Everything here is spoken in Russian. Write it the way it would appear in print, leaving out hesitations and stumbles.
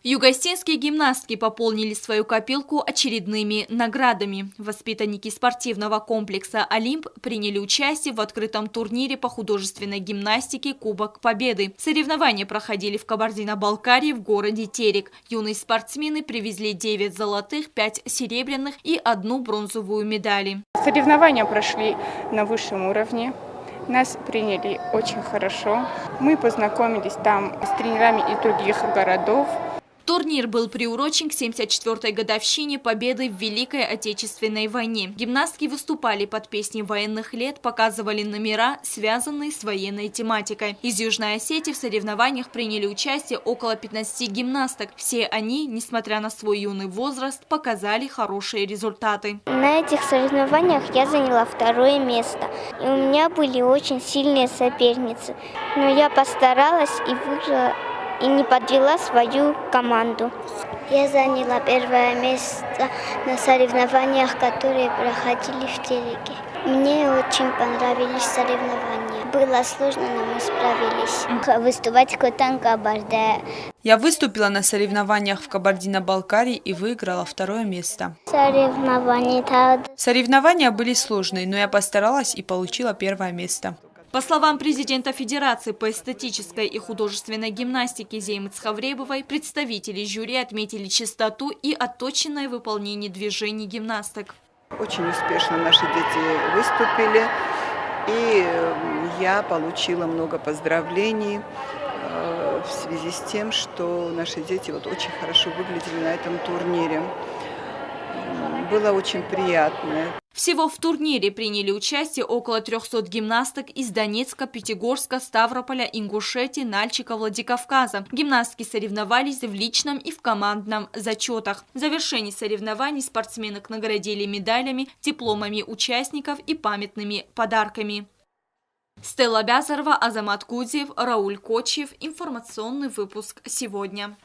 Югостинские гимнастки пополнили свою копилку очередными наградами. Воспитанники спортивного комплекса «Олимп» приняли участие в открытом турнире по художественной гимнастике «Кубок Победы». Соревнования проходили в Кабардино-Балкарии в городе Терек. Юные спортсмены привезли 9 золотых, 5 серебряных и 1 бронзовую медали. Соревнования прошли на высшем уровне. Нас приняли очень хорошо. Мы познакомились там с тренерами из других городов. Турнир был приурочен к 74-й годовщине победы в Великой Отечественной войне. Гимнастки выступали под песни военных лет, показывали номера, связанные с военной тематикой. Из Южной Осетии в соревнованиях приняли участие около 15 гимнасток. Все они, несмотря на свой юный возраст, показали хорошие результаты. На этих соревнованиях я заняла 2-е место. И у меня были очень сильные соперницы. Но я постаралась и выиграла. И не подвела свою команду. Я заняла 1-е место на соревнованиях, которые проходили в Тереке. Мне очень понравились соревнования. Было сложно, но мы справились. Выступать в Котан-Кабарде. Я выступила на соревнованиях в Кабардино-Балкарии и выиграла 2-е место. Соревнования были сложные, но я постаралась и получила 1-е место. По словам президента Федерации по эстетической и художественной гимнастике Зеймы Цхавребовой, представители жюри отметили чистоту и отточенное выполнение движений гимнасток. Очень успешно наши дети выступили, и я получила много поздравлений в связи с тем, что наши дети очень хорошо выглядели на этом турнире. Было очень приятно. Всего в турнире приняли участие около 300 гимнасток из Донецка, Пятигорска, Ставрополя, Ингушетии, Нальчика, Владикавказа. Гимнастки соревновались в личном и в командном зачетах. В завершении соревнований спортсменок наградили медалями, дипломами участников и памятными подарками. Стелла Бязарова, Азамат Кудиев, Рауль Кочев. Информационный выпуск сегодня.